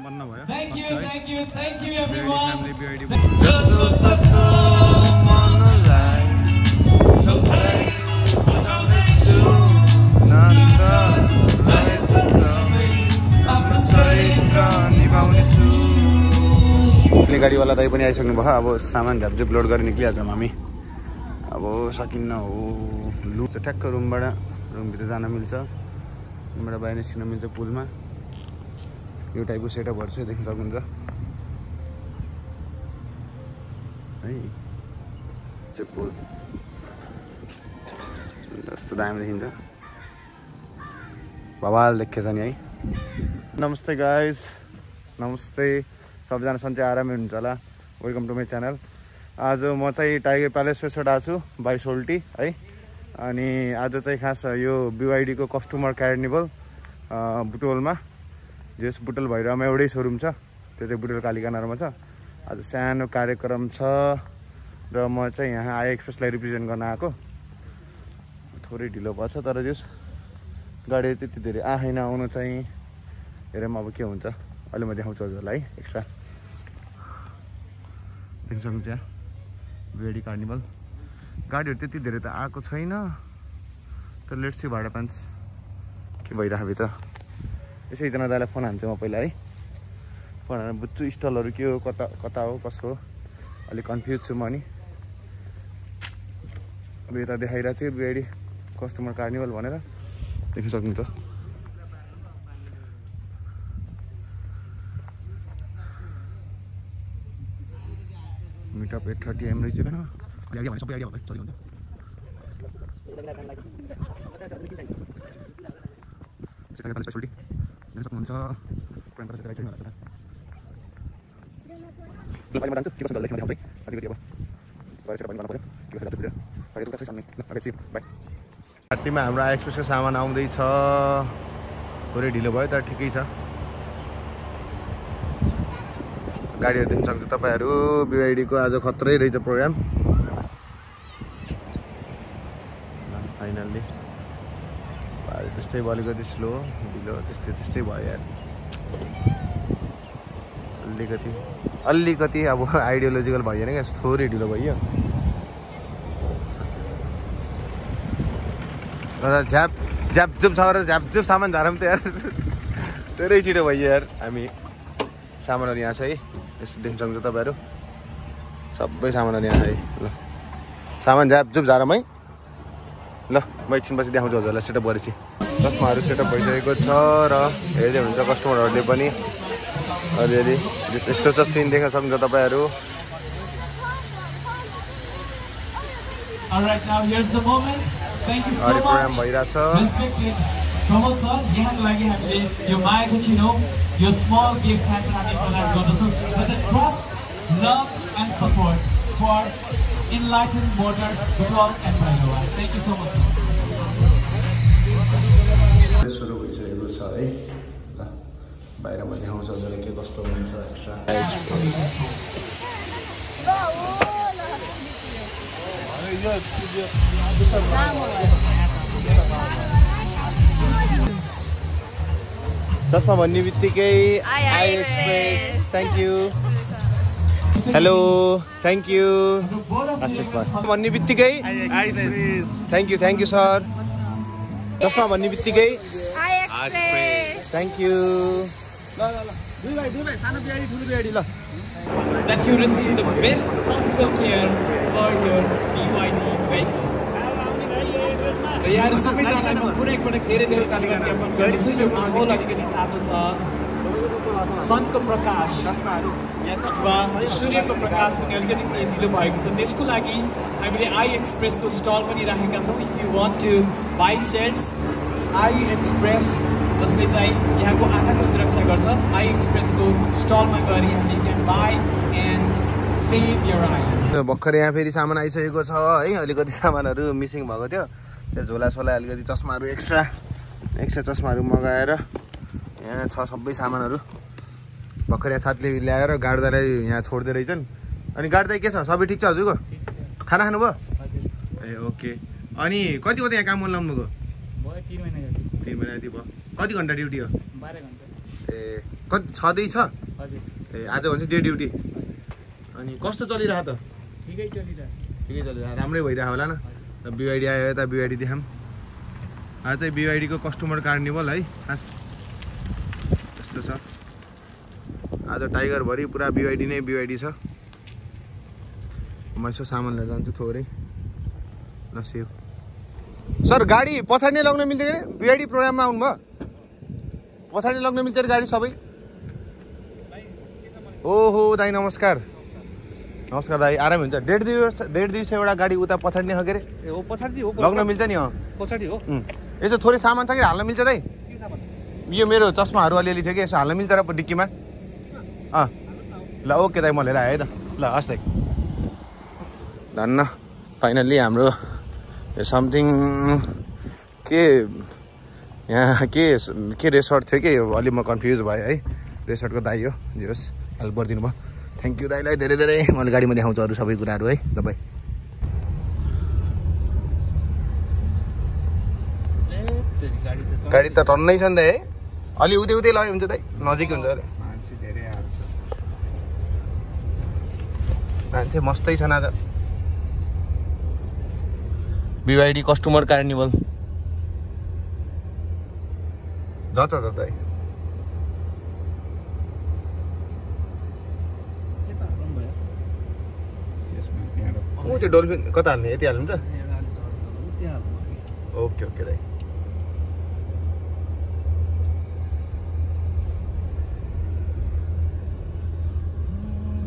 सम्पन्न भयो। Thank you everyone. गाडीवाला दाइ पनि आइसक्नु भयो। अब सामान झ्यापझ्याप लोड गरेर निक्लिहाल्छौँ हामी। अब सकिन्न हो लु ठ्याक्क रुमभित्र जान मिल्छ, रुमबाट बाहिर निस्किन मिल्छ पुलमा। यो टाइपको सेटअपहरू चाहिँ देख्न सक्नुहुन्छ है। चाहिँ पुल जस्तो दामी देखिन्छ, बवाल देखेछ नि है। नमस्ते गाइज, नमस्ते सबजना सन्चै आरामै हुनुहुन्छ होला। Welcome to my channel. आज म चाहिँ टाइगर प्यालेस रेसोर्ट आएको छु बाई सोल्टी है। अनि आज चाहिँ खास यो BYD को कस्टमर कार्निभल बुटोलमा, जस बुटोल भैरवमा एउटै सोरुम छ, त्यो चाहिँ बुटोल कालीकानारमा छ। आज सानो कार्यक्रम छ र म चाहिँ यहाँ आई एक्सप्रेसलाई रिप्रेजेन्ट गर्न आएको। थोरै ढिलो भएछ तर जस गाडी त्यति धेरै आएन आउनु चाहिँ। हेरौँ अब के हुन्छ, अहिले म देखाउँछु हजुरलाई है। एक्स्ट्रा देख्न सक्नुहुन्छ यहाँ BYD कार्निभल। गाडीहरू त्यति धेरै त आएको छैन, तर लेट्स सी भाडा पान्छ के भइरहेको भित्र। यसो एकजना दाइलाई फोन हान्छु म पहिला है। फोन हानेर बुझ्छु स्टलहरू के हो, कता कता हो, कसको हो, अलिक कन्फ्युज छु म नि। अब यता देखाइरहेको थियो BYD कस्टमर कार्निभल भनेर, देख्न सक्नुहुन्छ। मिटअप 8:30 AM रहेछ होइन। आइडिया भने सबै आइडिया होला चलिन्छ। सेकेन्ड कलेज स्पेशलिटी हेर्न सक्नुहुन्छ। प्रेम कलेज राइट होला सर। ल अहिले म जान्छु के कसो गर्दै देखाउँछु है। अलिकति अब गएर चाहिँ गर्नु पर्यो के कसो भिडियो बाकी दुःख छ नि। ल अगाडि बाइ। पार्टीमा हाम्रो आई एक्सप्रेसको सामान आउँदैछ। थोरै ढिलो भयो तर ठिकै छ। गाडीहरू देख्न सक्नुहुन्छ तपाईँहरू। BYD को आज खत्रै रहेछ प्रोग्राम। फाइनल्ली त्यस्तै भयो, अलिकति स्लो ढिलो त्यस्तै भयो यार। अलिकति अब आइडियोलोजिकल भइएन क्या, थोरै ढिलो भइयो। तर झ्यापझुप छ र झ्यापझुप सामान झारौँ त यार। धेरै छिटो भइयो यार। हामी सामानहरू यहाँ छ है, यस्तो देख्न सक्नुहुन्छ तपाईँहरू। सबै सामानहरू यहाँ है। ल सामान झ्यापझुप झारौँ है। ल म एकछिनपछि देखाउँछु हजुरलाई सेटअप गरेपछि। चस्माहरू सेटअप भइसकेको छ र हेर्दै हुन्छ कस्टमरहरूले पनि अलिअलि यस्तो छ सिन देख्न सक्नुहुन्छ तपाईँहरू। Alright, now here's the moment. Thank you so much. Program भइरहेछ। Respected प्रमोद सर, यहाँको लागि हामीले यो मायाको चिनो, यो स्मल गिफ्ट ह्याम्पर हामी प्रदान गर्दछौँ। With the trust, love and support for Enlightened Motors, Butol and Bairoa. Thank you so much sir. सुरु भइसकेको छ है। ल बाहिरमा देखाउँछ हजुरलाई के कस्तो हुन्छ एक्स्ट्रा। चस्मा भन्ने बित्तिकै I express. Thank you. Hello thank you. भन्ने बित्तिकै थ्याङ्क यू सर। चस्मा भन्ने बित्तिकै thank you. That you receive the best possible care for your BYD vehicle. र यहाँ सबैजनालाई म पुनः एकपटक धेरै ज्ञापन गर्छु। यो माहौल अलिकति तातो छ, सनको प्रकाश अथवा सूर्यको प्रकाश पनि अलिकति तेजिलो भएको छ। त्यसको लागि हामीले आई एक्सप्रेसको स्टल पनि राखेका छौँ। If you want to buy sets, I Express जसले चाहिँ यहाँको आँखाको सुरक्षा गर्छ, आई एक्सप्रेसको स्टलमा गएर you can by and save your आइज। भर्खर यहाँ फेरि सामान आइसकेको छ है। अलिकति सामानहरू मिसिङ भएको थियो, त्यो झोला अलिकति चस्माहरू एक्स्ट्रा चस्माहरू मगाएर यहाँ छ सबै सामानहरू। भर्खर यहाँ साथीले ल्याएर गाड्दालाई यहाँ छोड्दै रहेछन्। अनि गाड्दा के छ, सबै ठिक छ हजुरको? खाना खानुभयो? ए ओके। अनि कति हो त यहाँ काम गर्न लाउनु भएको? 3 महिना 3 महिना जति भयो। कति घन्टा ड्युटी हो? 12 घन्टा। ए कति छँदैछ हजुर ए आज भन्छ डे ड्युटी अनि कस्तो चलिरहेको त ठिकै चलिरहेको राम्रै भइरहेको होला न बिवाइडी आयो यता बिवाइडी देखाऊँ आज चाहिँ बिवाइडीको कस्टमर कार्निभल है खास यस्तो छ आज टाइगरभरि पुरा बिवाइडी नै बिवाइडी छ म यसो सामान लिएर जान्छु थोरै नसेव सर गाडी पछाडि नै लग्न मिल्छ के बिआइडी प्रोग्राममा आउनुभयो पछाडि लग्न मिल्छ गाडी सबै ओहो दाइ नमस्कार नमस्कार दाइ आराम हुन्छ 1.5 एउटा गाडी उता पछाडि नै हो के अरे हो पछाडि हो लग्न मिल्छ नि पछाडि हो यसो थोरै सामान छ कि हाल्न मिल्छ दाइ यो मेरो चस्माहरू अलिअलि थियो कि यसो हाल्न मिल्छ र डिक्कीमा ल ओके दाइ म लिएर आएँ है त ल हस् दाइ धन्न फाइनल्ली हाम्रो समथिङ के यहाँ के रेसर्ट थियो कि अलि म कन्फ्युज भएँ है रेसर्टको दाइ हो जे होस् हेल्प गरिदिनु भयो थ्याङ्क यू दाइलाई धेरै धेरै मैले गाडीमा देखाउँछु अरू सबै कुराहरू है तपाईँ गाडी त टन्नै छ नि दाइ है अलि उतै लग्यो हुन्छ दाइ नजिक हुन्छ अरे मान्छे मस्तै छन् आज बिवाइडी कस्टमर कार्निभल जच दाइ त्यो डल्फिन कता हाल्ने यति हाल्नु त ओके ओके दाइ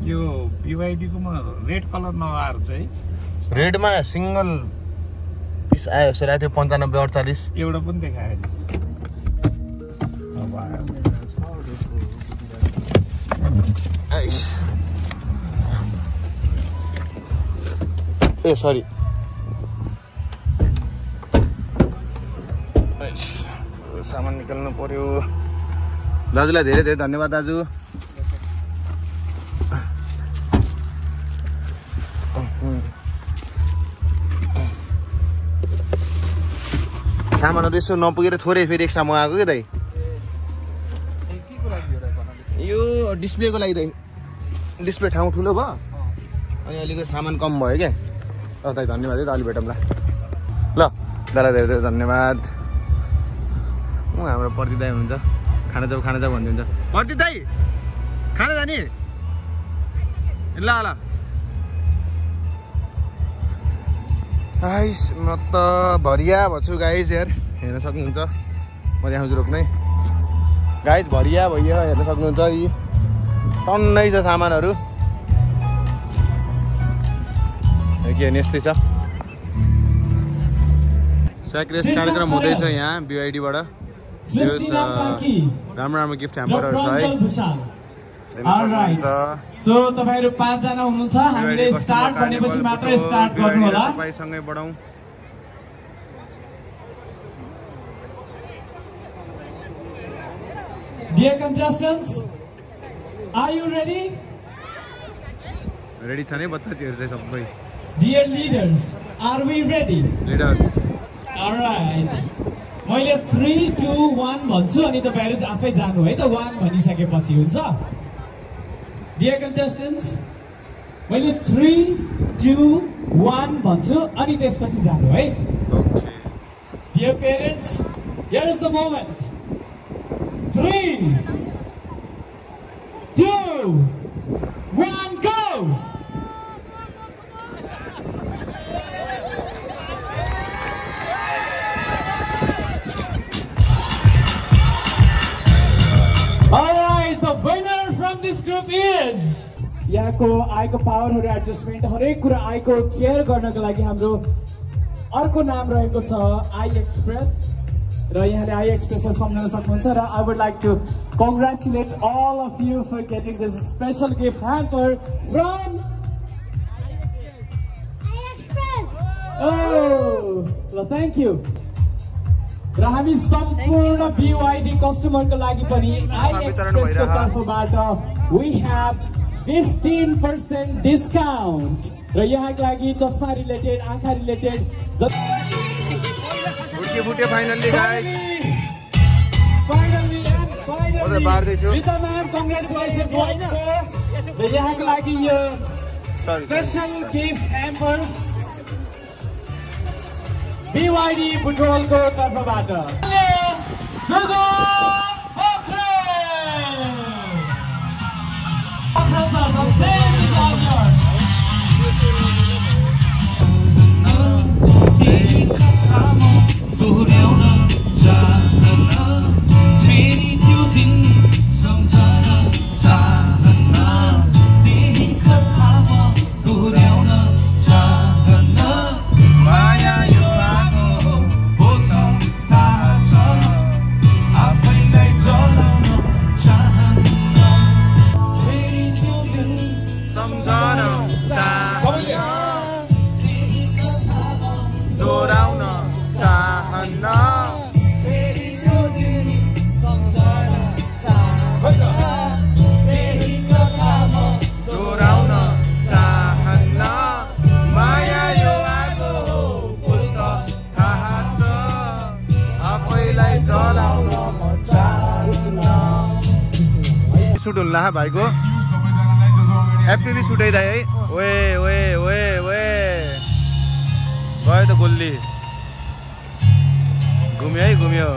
यो बिवाइडीको म रेड कलर नआएर चाहिँ रेडमा सिंगल पिस आयो जस्तो लाग्यो 95-48 एउटा पनि देखाएन ए सरी सामान निकाल्नु पर्यो दाजुलाई धेरै धेरै धन्यवाद दाजु सामानहरू यसो नपुगेर थोरै फेरि एक्स्ट्रा मगाएको क्या दाइ यो डिस्प्लेको लागि दाइ डिस्प्ले ठाउँ ठुलो भयो अनि अहिलेको सामान कम भयो क्या दाइ धन्यवाद है त अलि भेटौँ ल दाइलाई धेरै धेरै धन्यवाद हाम्रो प्रदीप दाइ हुनुहुन्छ खाना जाऊ भन्नुहुन्छ प्रदीप दाइ खाना जाने ल गाइस म त भरिया भन्छु गाइस यार हेर्न सक्नुहुन्छ म देखाउँछु रोक्नै गाइस भरिया भइयो हेर्न सक्नुहुन्छ यी टन्नै छ सामानहरू के यस्तै छ स्याक्रेस कार्यक्रम हुँदैछ यहाँ बिआइडीबाट राम्रो गिफ्ट ह्याम्परहरू छ है सो तपाईहरु 5 जना हुनुहुन्छ हामीले स्टार्ट भनेपछि मात्र स्टार्ट गर्नु होला तपाईसँगै बढाउँ Dear contestants, are you ready? Ready छ नि बच्चाहरु चाहिँ सबै Dear leaders, are we ready? Leaders. All right. मैले 3 2 1 भन्छु अनि तपाईहरु आफै जानु है त 1 भनिसकेपछि हुन्छ Dear contestants, मैले 3 2 1 भन्छु अनि त्यसपछि जानु है Okay. Dear parents, here is the moment. 3 2 1 go. Alright, the winner from this group is यहाँको आइको पावरहरु एडजस्टमेन्ट हरेक कुरा आइको केयर गर्नको लागि हाम्रो अर्को नाम रहेको छ आई एक्सप्रेस र यहाँले आई एक्सप्रेसलाई सम्झन सक्नुहुन्छ र I would like to congratulate all of you for getting this special gift hamper from I Express ल थ्यांक यू र हामी सम्पूर्ण BYD कस्टमरको लागि पनि आई एक्सप्रेसको तर्फबाट वी ह्याभ 15% डिस्काउन्ट र यहाँको लागि चस्मा रिलेटेड आँखा रिलेटेड फुट्यो फाइनल्ली गाइस बार्दैछु Rita ma'am, congratulations once more. र यहाँको लागि यो स्पेशल गिफ्ट ह्याम्पर BYD बुटोलको तर्फबाट सुगो सुट हुन्ला भाइको एफपीबी सुटाइदा है ओए ओए ओए ओए गयो त गोल्ली घुम्यो है घुम्यो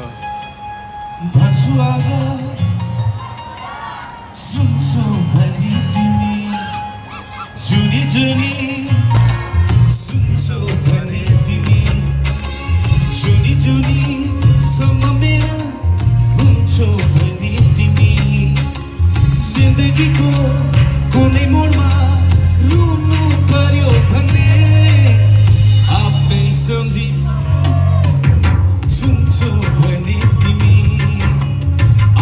जिन्दगीको कुनै मोडमा रुनु पर्यो भन्ने आफै सम्झी छुन्छौ भने तिमी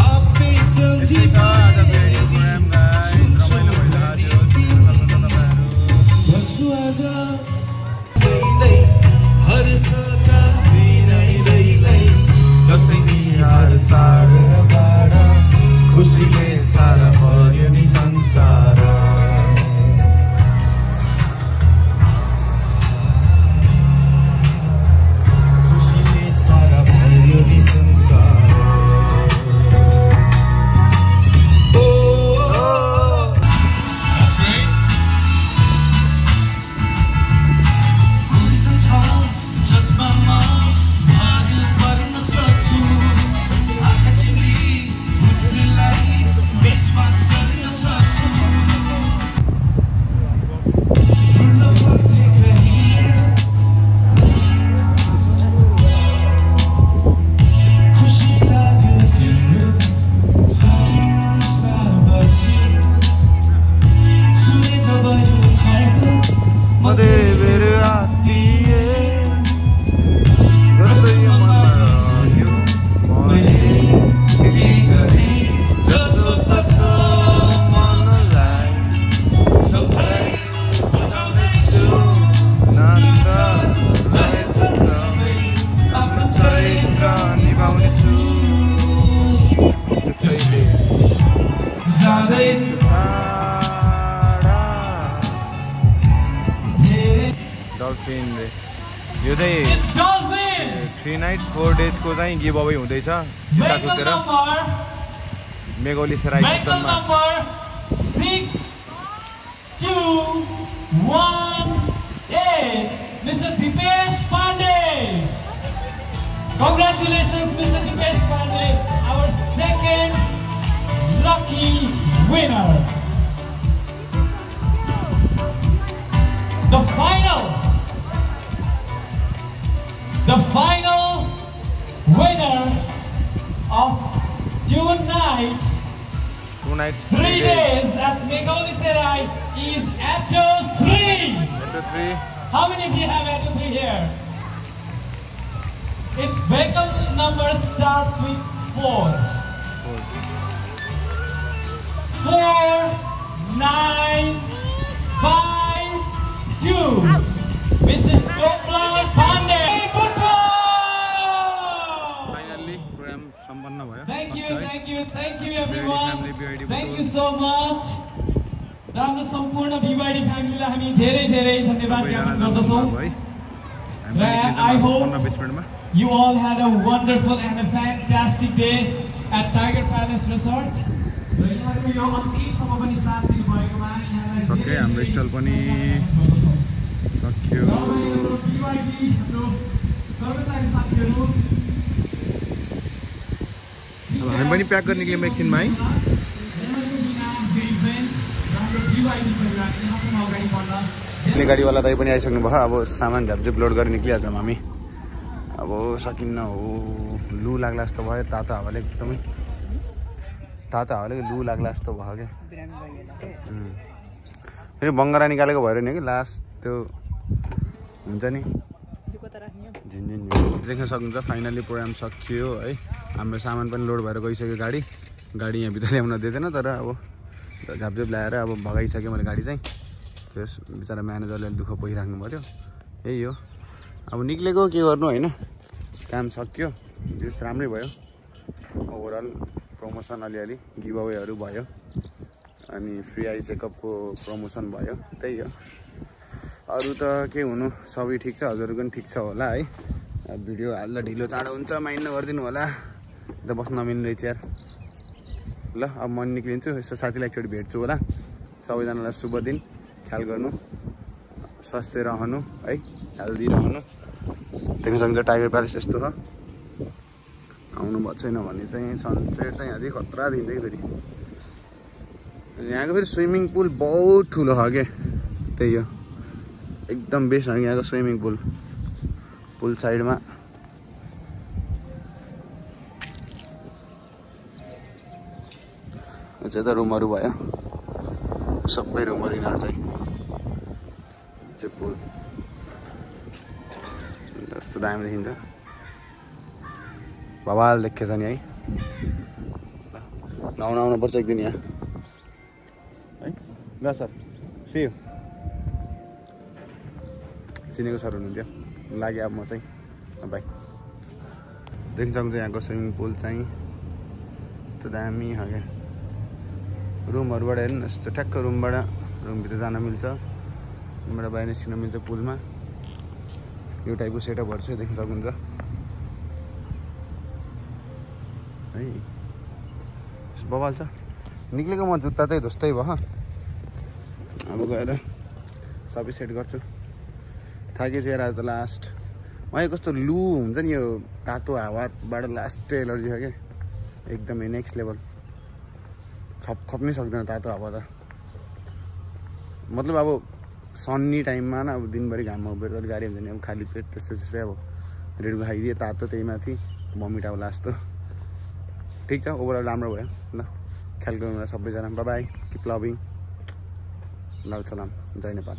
आफै सम्झी भन्छु आज हर्षका बिनाइलै दसैँ तिहार चाडबाड खुसीले सारा भर्यो नि संसार खुसीले सारा भर्यो नि संसार यो चाहिँ 3 nights 4 days को चाहिँ गिभ अवे हुँदैछ जुत्ता खुकेर मेघोली सराई चिकनमा 6218 Mr. Dipesh Pandey. Congratulations Mr. Dipesh Pandey, our second lucky winner. The final winner of 2 nights, 3 days at Megholi Serai is Atto 3. How many of you have Atto 3 here? Its vehicle number starts with 4. 4952. Mr. Gopal Pandey. Finally, program सम्पन्न भयो. Thank you everyone. Thank you so much. राम्रो सम्पूर्ण BYD फ्यामिलीलाई हामी धेरै धेरै धन्यवाद ज्ञापन गर्दछौँ. I hope you all had a wonderful and a fantastic day. at Tiger Palace Resort. र यहाँको यो अन्तिमसम्म पनि साथ दिनुभएकोमा यहाँलाई सके हाम्रो स्टल पनि सक्यो। कर्मचारी साथीहरू हामी पनि प्याक गर्न निक्ल्यौँ एकछिनमा है। गाडीवाला दाइ पनि आइसक्नु भयो। अब सामान झ्यापझ्याप लोड गरेर निक्लिहाल्छौँ हामी। अब सकिन्न हो, लु लाग्ला जस्तो भयो। तातो हावाले एकदमै तातो हावाले लु लाग्ला जस्तो भयो क्या। फेरि बङ्गरा निकालेको भएर नि कि लास्ट त्यो हुन्छ नि झिनझिन देख्न सक्नुहुन्छ। फाइनली प्रोग्राम सकियो है। हाम्रो सामान पनि लोड भएर गइसक्यो। गाडी यहाँभित्र ल्याउन दिँदैन, तर अब झापझाप ल्याएर अब भगाइसक्यो मैले गाडी चाहिँ। त्यस बिचरा म्यानेजरले दुःख पोखिराख्नु पऱ्यो। यही हो, अब निक्लेको के गर्नु होइन। काम सक्यो, जस राम्रै भयो। ओभरअल प्रमोसन अलिअलि गिभअवेहरू भयो अनि फ्री आई चेकअपको प्रमोसन भयो। त्यही हो, अरू त के हुनु, सबै ठिक छ। हजुरहरू पनि ठिक छ होला है। भिडियो हाल्दा ढिलो चाँडो हुन्छ, माइन्ड नगरिदिनु होला। त बस्न नमिल्ने रहेछ यार। ल अब म निक्लिन्छु। यसो साथीलाई एकचोटि भेट्छु होला। सबैजनालाई शुभ दिन। ख्याल गर्नु, स्वस्थ रहनु है, हेल्दी रहनु। देख्न सक्नुहुन्छ टाइगर प्यालेस यस्तो छ। आउनु भएको छैन भने चाहिँ सनसेट चाहिँ अझै खतरा दिन्छ कि फेरि। यहाँको फेरि स्विमिङ पुल बहुत ठुलो छ क्या। त्यही हो, एकदम बेस्ट हो यहाँको स्विमिङ पुल साइडमा। चाहिँ त रुमहरू भयो, सबै रुमहरू यिनीहरू चाहिँ पुल जस्तो दामी देखिन्छ। बवाल देखेछ नि है। नआउनु आउनुपर्छ एक दिन यहाँ है। ल सर, सी यू। चिनेको सर हुनुहुन्थ्यो, लाग्यो अब म चाहिँ बाई। देख्न सक्नुहुन्छ यहाँको स्विमिङ पुल चाहिँ यस्तो दामी हो क्या। रुमहरूबाट हेर्नु यस्तो ठ्याक्क रुमभित्र जान मिल्छ, रुमबाट बाहिर निस्किन मिल्छ पुलमा। यो टाइपको सेटअपहरू चाहिँ देख्न सक्नुहुन्छ है। बवाल छ। निक्लेको म जुत्ता चाहिँ धोस्तै भयो। अब गएर सबै सेट गर्छु। थाकेको चाहिँ आज त लास्ट मलाई कस्तो लु हुन्छ नि, यो तातो हावाबाट लास्ट एलर्जी छ क्या। एकदमै नेक्स्ट लेभल। खप्नै सक्दैन तातो हावा त। मतलब अब सन्नी टाइममा न, अब दिनभरि घाममा उभिएर गाडी हुन्छ नि, अब खाली पेट त्यस्तै अब रेडको खाइदिए तातो, त्यही माथि भमिट आउला जस्तो। ठिक छ, ओभरअल राम्रो भयो। ल ख्याल गर्नु सबैजना। बाई बाई, किप लभिङ, लाल सलाम, जय नेपाल।